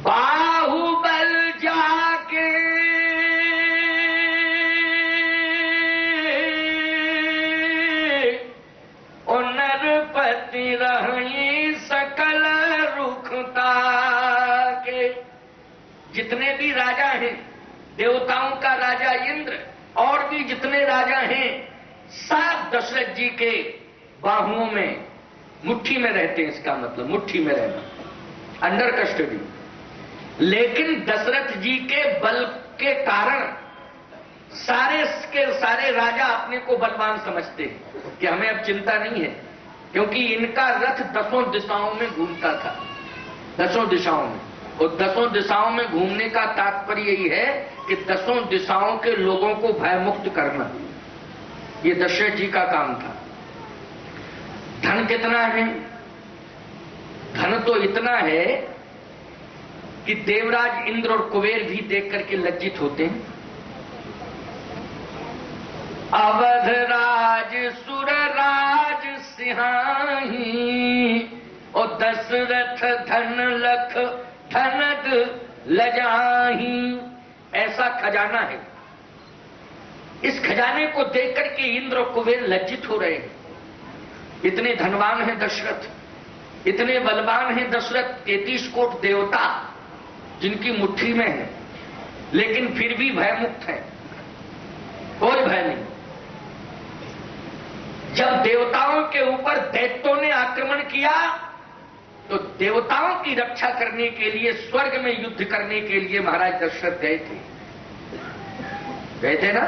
बाहुबल जाके, और नरपति रही सकल रुखता के। जितने भी राजा हैं, देवताओं का राजा इंद्र और भी जितने राजा हैं, सब दशरथ जी के बाहुओं में, मुट्ठी में रहते हैं। इसका मतलब मुट्ठी में रहना, अंडर कस्टडी। लेकिन दशरथ जी के बल के कारण सारे के सारे राजा अपने को बलवान समझते हैं कि हमें अब चिंता नहीं है, क्योंकि इनका रथ 10 दिशाओं में घूमता था, 10 दिशाओं में। और 10 दिशाओं में घूमने का तात्पर्य यही है कि 10 दिशाओं के लोगों को भयमुक्त करना, ये दशरथ जी का काम था। धन कितना है? धन तो इतना है कि देवराज इंद्र और कुबेर भी देख करके लज्जित होते हैं। अवधराज सुरराज सिंहाही, और दशरथ धन लख धनद लजाही, ऐसा खजाना है। इस खजाने को देख करके इंद्र और कुबेर लज्जित हो रहे हैं। इतने धनवान हैं दशरथ, इतने बलवान हैं दशरथ, 33 कोट देवता जिनकी मुट्ठी में है, लेकिन फिर भी भयमुक्त है, कोई भय नहीं। जब देवताओं के ऊपर दैत्यों ने आक्रमण किया तो देवताओं की रक्षा करने के लिए, स्वर्ग में युद्ध करने के लिए महाराज दशरथ गए थे ना।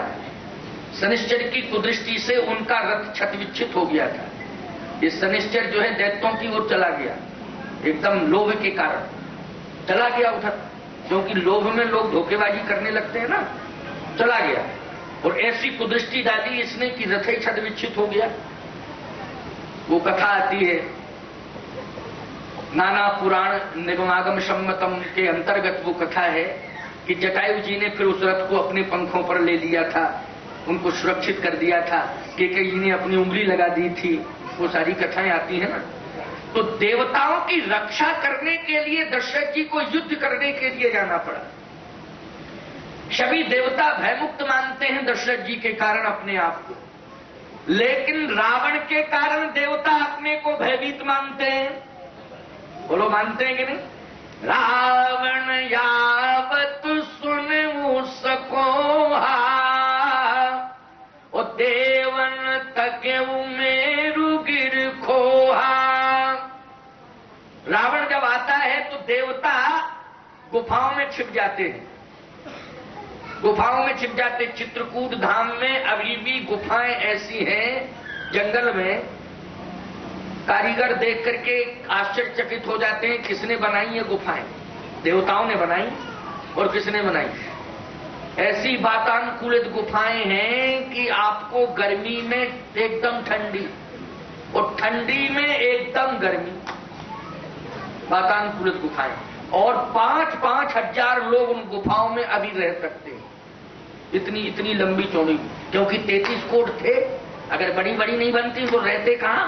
शनिश्चर की कुदृष्टि से उनका रथ क्षतविच्छित हो गया था। ये शनिश्चर जो है दैत्यों की ओर चला गया, एकदम लोभ के कारण चला गया उधर, क्योंकि लोभ में लोग धोखेबाजी करने लगते हैं ना, चला गया। और ऐसी कुदृष्टि डाली इसने कि रथ ही क्षतविच्छित हो गया। वो कथा आती है नाना पुराण निगमागम सम्मतम के अंतर्गत, वो कथा है कि जटायु जी ने फिर उस रथ को अपने पंखों पर ले लिया था, उनको सुरक्षित कर दिया था, केकई जी ने अपनी उंगली लगा दी थी, वो सारी कथाएं आती है ना। तो देवताओं की रक्षा करने के लिए दशरथ जी को युद्ध करने के लिए जाना पड़ा। सभी देवता भयमुक्त मानते हैं दशरथ जी के कारण अपने आप को, लेकिन रावण के कारण देवता अपने को भयभीत मानते हैं। बोलो, मानते हैं कि नहीं? रावण यावत सुन सको ओ देवन तके मेरु गिर खोहा। रावण जब आता है तो देवता गुफाओं में छिप जाते हैं, गुफाओं में छिप जाते। चित्रकूट धाम में अभी भी गुफाएं ऐसी हैं जंगल में, कारीगर देख करके आश्चर्यचकित हो जाते हैं किसने बनाई ये गुफाएं। देवताओं ने बनाई। और किसने बनाई? ऐसी वातानुकूलित गुफाएं हैं कि आपको गर्मी में एकदम ठंडी और ठंडी में एकदम गर्मी, वातानुकूलित गुफाएं। और 5-5 हजार लोग उन गुफाओं में अभी रह सकते हैं, इतनी लंबी चौड़ी, क्योंकि 33 कोट थे। अगर बड़ी बड़ी नहीं बनती तो रहते कहां?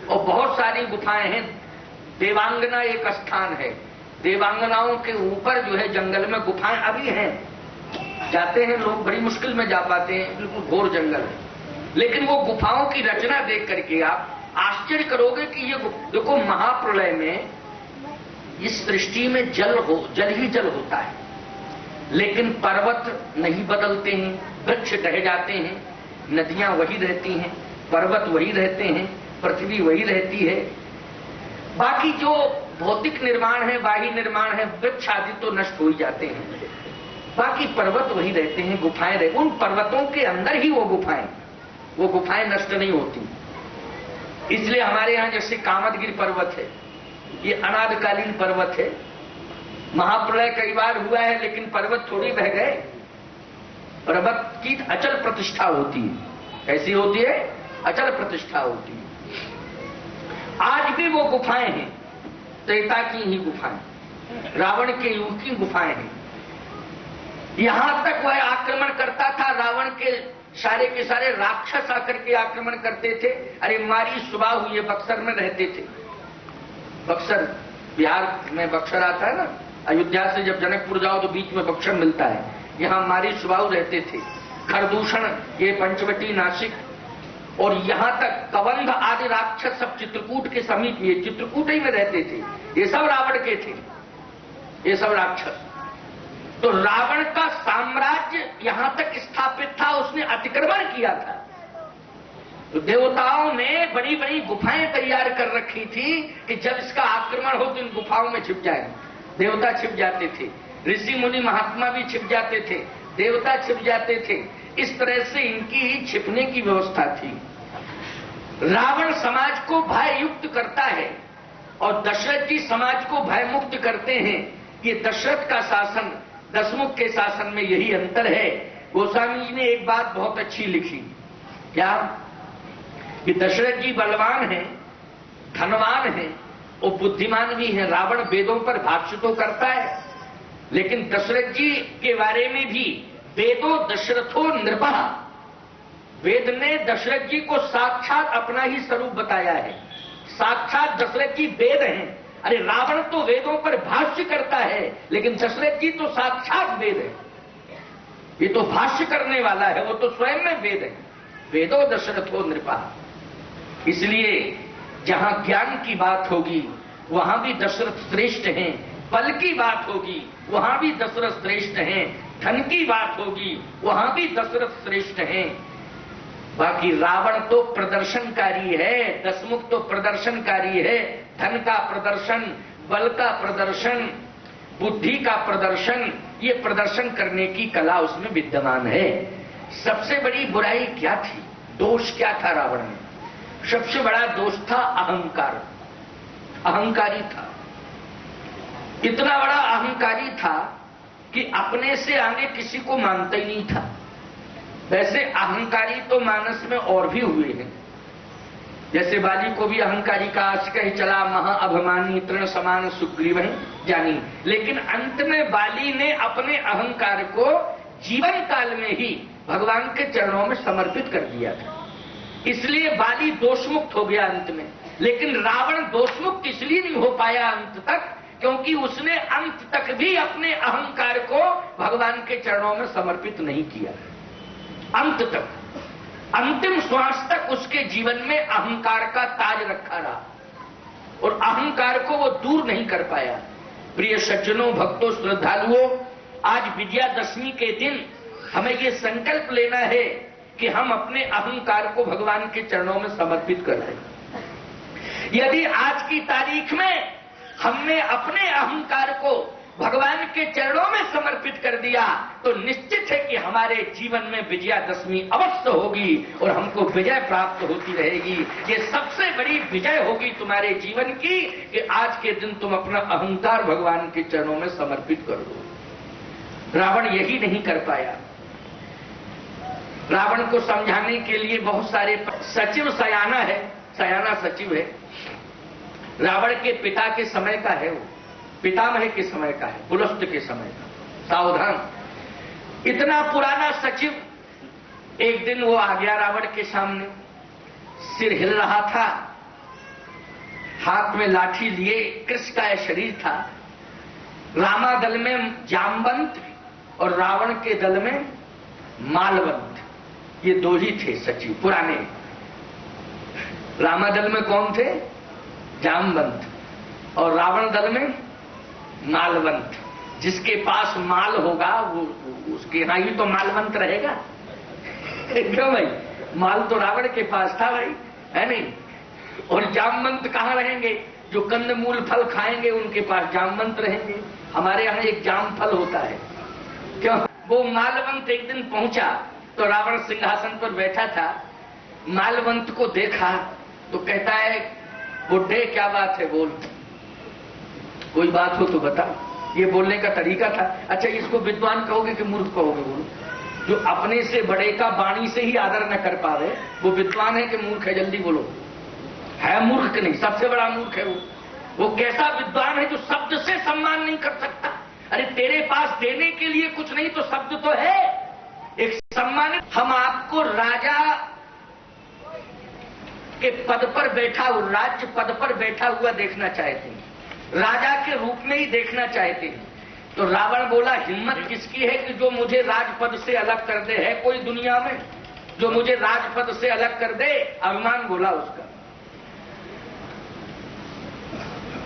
और बहुत सारी गुफाएं हैं। देवांगना एक स्थान है, देवांगनाओं के ऊपर जो है जंगल में गुफाएं अभी हैं, जाते हैं लोग, बड़ी मुश्किल में जा पाते हैं, बिल्कुल घोर जंगल है। लेकिन वो गुफाओं की रचना देख करके आप आश्चर्य करोगे कि ये देखो, महाप्रलय में इस सृष्टि में जल ही जल होता है, लेकिन पर्वत नहीं बदलते हैं, वृक्ष ढह जाते हैं, नदियां वही रहती हैं, पर्वत वही रहते हैं, पृथ्वी वही रहती है। बाकी जो भौतिक निर्माण है, बाह्य निर्माण है, वृक्ष आदि तो नष्ट हो ही जाते हैं, बाकी पर्वत वही रहते हैं, गुफाएं रहती। उन पर्वतों के अंदर ही वो गुफाएं नष्ट नहीं होती। इसलिए हमारे यहां जैसे कामदगिरि पर्वत है, ये अनादकालीन पर्वत है, महाप्रलय कई बार हुआ है, लेकिन पर्वत थोड़ी बह गए। पर्वत की अचल प्रतिष्ठा होती है। कैसी होती है? अचल प्रतिष्ठा होती है। आज भी वो गुफाएं हैं, त्रेता की ही गुफाएं, रावण के युग की गुफाएं हैं। यहां तक वह आक्रमण करता था, रावण के सारे राक्षस आकर के आक्रमण करते थे। अरे मारी सुबह हुई, बक्सर में रहते थे। बक्सर, बिहार में बक्सर आता है ना, अयोध्या से जब जनकपुर जाओ तो बीच में बक्सर मिलता है। यहां मारी सुबाहु रहते थे, खरदूषण, ये पंचवटी, नासिक, और यहां तक कबंध आदि राक्षस सब चित्रकूट के समीप, ये चित्रकूट ही में रहते थे। ये सब रावण के थे, ये सब राक्षस। तो रावण का साम्राज्य यहां तक स्थापित था, उसने अतिक्रमण किया था। तो देवताओं ने बड़ी बड़ी गुफाएं तैयार कर रखी थी कि जब इसका आक्रमण हो तो इन गुफाओं में छिप जाए। देवता छिप जाते थे, ऋषि मुनि महात्मा भी छिप जाते थे, देवता छिप जाते थे। इस तरह से इनकी छिपने की व्यवस्था थी। रावण समाज को भय युक्त करता है और दशरथ जी समाज को भय मुक्त करते हैं। ये दशरथ का शासन दशमुख के शासन में यही अंतर है। गोस्वामी जी ने एक बात बहुत अच्छी लिखी, क्या कि दशरथ जी बलवान हैं, धनवान हैं और बुद्धिमान भी हैं। रावण वेदों पर भाष्य तो करता है, लेकिन दशरथ जी के बारे में भी वेदो दशरथो नृपः, वेद ने दशरथ जी को साक्षात अपना ही स्वरूप बताया है। साक्षात दशरथ जी वेद हैं। अरे रावण तो वेदों पर भाष्य करता है, लेकिन दशरथ जी तो साक्षात वेद है। ये तो भाष्य करने वाला है, वो तो स्वयं में वेद है। वेदो दशरथो नृपः। इसलिए जहां ज्ञान की बात होगी वहां भी दशरथ श्रेष्ठ हैं, बल की बात होगी वहां भी दशरथ श्रेष्ठ हैं, धन की बात होगी वहां भी दशरथ श्रेष्ठ हैं। बाकी रावण तो प्रदर्शनकारी है, दशमुख तो प्रदर्शनकारी है। धन का प्रदर्शन, बल का प्रदर्शन, बुद्धि का प्रदर्शन, ये प्रदर्शन करने की कला उसमें विद्यमान है। सबसे बड़ी बुराई क्या थी, दोष क्या था रावण में? सबसे बड़ा दोष था अहंकार। अहंकारी था, इतना बड़ा अहंकारी था कि अपने से आगे किसी को मानता ही नहीं था। वैसे अहंकारी तो मानस में और भी हुए हैं, जैसे बाली को भी अहंकारी का आश कह चला, महा अभिमानी तृण समान सुग्रीव जानी। लेकिन अंत में बाली ने अपने अहंकार को जीवन काल में ही भगवान के चरणों में समर्पित कर दिया था, इसलिए बाली दोषमुक्त हो गया अंत में। लेकिन रावण दोषमुक्त इसलिए नहीं हो पाया अंत तक, क्योंकि उसने अंत तक भी अपने अहंकार को भगवान के चरणों में समर्पित नहीं किया। अंत तक, अंतिम श्वास तक उसके जीवन में अहंकार का ताज रखा रहा और अहंकार को वो दूर नहीं कर पाया। प्रिय सज्जनों, भक्तों, श्रद्धालुओं, आज विजयादशमी के दिन हमें ये संकल्प लेना है कि हम अपने अहंकार को भगवान के चरणों में समर्पित कर दें। यदि आज की तारीख में हमने अपने अहंकार को भगवान के चरणों में समर्पित कर दिया तो निश्चित है कि हमारे जीवन में विजयादशमी अवश्य होगी और हमको विजय प्राप्त होती रहेगी। ये सबसे बड़ी विजय होगी तुम्हारे जीवन की कि आज के दिन तुम अपना अहंकार भगवान के चरणों में समर्पित कर दो। रावण यही नहीं कर पाया। रावण को समझाने के लिए बहुत सारे सचिव, सयाना है, सयाना सचिव है। रावण के पिता के समय का है, वो पितामह के समय का है, पुलस्त के समय का। सावधान, इतना पुराना सचिव एक दिन वो आ गया रावण के सामने, सिर हिल रहा था, हाथ में लाठी लिए, कृष्ण का शरीर था। रामा दल में जामवंत और रावण के दल में मालवंत, ये दो ही थे सचिव पुराने। रामा दल में कौन थे? जामवंत, और रावण दल में मालवंत। जिसके पास माल होगा वो उसके यहां ही तो मालवंत रहेगा। क्यों भाई, माल तो रावण के पास था भाई, है नहीं? और जामवंत कहां रहेंगे? जो कंदमूल फल खाएंगे उनके पास जामवंत रहेंगे। हमारे यहां एक जाम फल होता है। क्यों? वो मालवंत एक दिन पहुंचा तो रावण सिंहासन पर बैठा था, मालवंत को देखा तो कहता है, बुड्ढे क्या बात है, बोल, कोई बात हो तो बता। ये बोलने का तरीका था। अच्छा, इसको विद्वान कहोगे कि मूर्ख कहोगे? बोलो। जो अपने से बड़े का वाणी से ही आदर न कर पा रहे, वो विद्वान है कि मूर्ख है? जल्दी बोलो। है मूर्ख नहीं, सबसे बड़ा मूर्ख है वो कैसा विद्वान है जो शब्द से सम्मान नहीं कर सकता? अरे तेरे पास देने के लिए कुछ नहीं तो शब्द तो है। एक सम्मानित, हम आपको राजा के पद पर बैठा, राज्य पद पर बैठा हुआ देखना चाहते हैं, राजा के रूप में ही देखना चाहते हैं। तो रावण बोला, हिम्मत किसकी है कि जो मुझे राजपद से अलग कर दे? है कोई दुनिया में जो मुझे राजपद से अलग कर दे? अभिमान बोला उसका।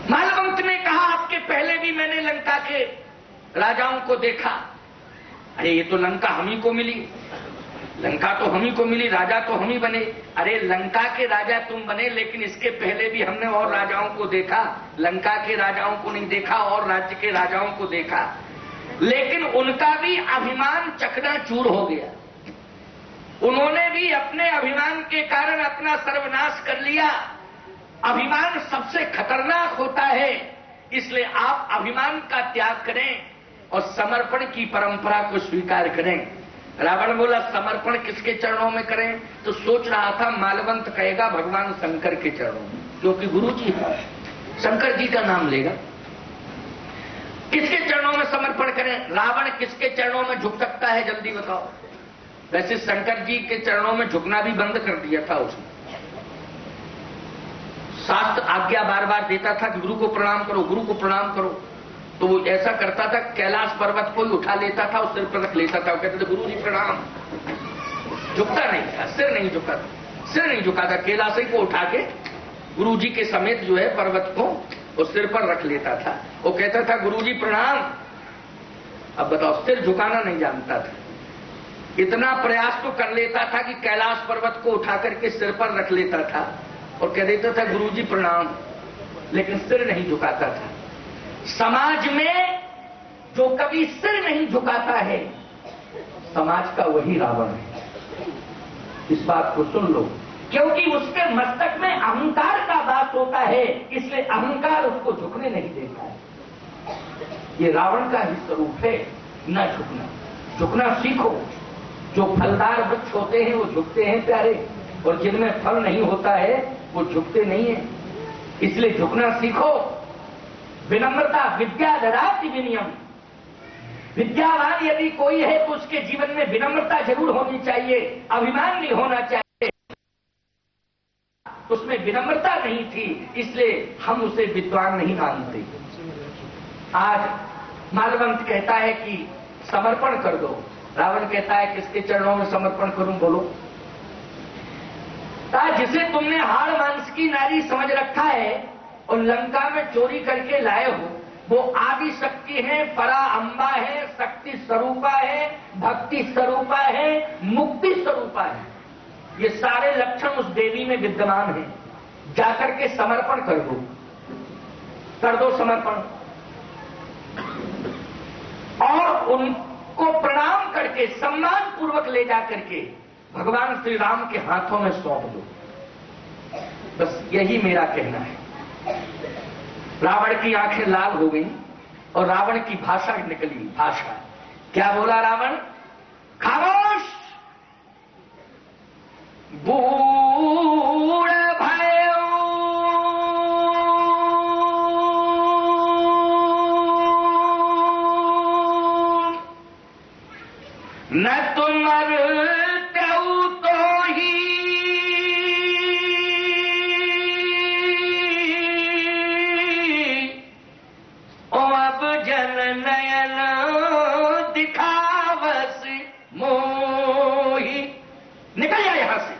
मालवंत ने कहा, आपके पहले भी मैंने लंका के राजाओं को देखा। अरे ये तो लंका हम ही को मिली, लंका तो हम ही को मिली, राजा तो हम ही बने। अरे लंका के राजा तुम बने, लेकिन इसके पहले भी हमने और राजाओं को देखा। लंका के राजाओं को नहीं देखा, और राज्य के राजाओं को देखा, लेकिन उनका भी अभिमान चकनाचूर हो गया। उन्होंने भी अपने अभिमान के कारण अपना सर्वनाश कर लिया। अभिमान सबसे खतरनाक होता है, इसलिए आप अभिमान का त्याग करें और समर्पण की परंपरा को स्वीकार करें। रावण बोला, समर्पण किसके चरणों में करें? तो सोच रहा था मालवंत कहेगा भगवान शंकर के चरणों में, क्योंकि गुरु जी है, शंकर जी का नाम लेगा। किसके चरणों में समर्पण करें? रावण किसके चरणों में झुक सकता है? जल्दी बताओ। वैसे शंकर जी के चरणों में झुकना भी बंद कर दिया था उसने। शास्त्र आज्ञा बार बार देता था कि गुरु को प्रणाम करो, गुरु को प्रणाम करो, तो वो ऐसा करता था, कैलाश पर्वत को ही उठा लेता था और सिर पर रख लेता था। वो कहते थे, गुरु जी प्रणाम। झुकता नहीं था, सिर नहीं झुका था, सिर नहीं झुका था। कैलाश को उठा के गुरु जी के समेत जो है पर्वत को वो सिर पर रख लेता था। वो कहता था, गुरु जी प्रणाम। अब बताओ, सिर झुकाना नहीं जानता था। इतना प्रयास तो कर लेता था कि कैलाश पर्वत को उठा करके सिर पर रख लेता था और कह देता था, गुरु जी प्रणाम, लेकिन सिर नहीं झुकाता था। समाज में जो कभी सिर नहीं झुकाता है, समाज का वही रावण है। इस बात को सुन लो, क्योंकि उसके मस्तक में अहंकार का वास होता है, इसलिए अहंकार उसको झुकने नहीं देता है। ये रावण का ही स्वरूप है, न झुकना। झुकना सीखो। जो फलदार वृक्ष होते हैं वो झुकते हैं प्यारे, और जिनमें फल नहीं होता है वो झुकते नहीं है। इसलिए झुकना सीखो। विनम्रता विद्या ददाति विनयम। विद्यावान यदि कोई है तो उसके जीवन में विनम्रता जरूर होनी चाहिए, अभिमान नहीं होना चाहिए। तो उसमें विनम्रता नहीं थी, इसलिए हम उसे विद्वान नहीं मानते। आज मालवंत कहता है कि समर्पण कर दो, रावण कहता है किसके चरणों में समर्पण करूं? बोलो। जिसे तुमने हाड़ मांस की नारी समझ रखा है और लंका में चोरी करके लाए हो, वो आदि शक्ति है, परा अंबा है, शक्ति स्वरूपा है, भक्ति स्वरूपा है, मुक्ति स्वरूपा है। ये सारे लक्षण उस देवी में विद्यमान हैं। जाकर के समर्पण कर दो समर्पण, और उनको प्रणाम करके सम्मान पूर्वक ले जाकर के भगवान श्री राम के हाथों में सौंप दो। बस यही मेरा कहना है। रावण की आंखें लाल हो गई और रावण की भाषा निकली। भाषा क्या बोला रावण? खामोश, बूढ़ भयो न तुमर तो ही अब जन नयन दिखावस मोही। निकल जा यहां से,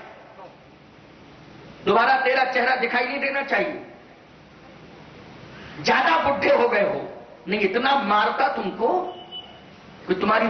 दोबारा तेरा चेहरा दिखाई नहीं देना चाहिए। ज्यादा बुढ़े हो गए हो, नहीं इतना मारता तुमको कि तुम्हारी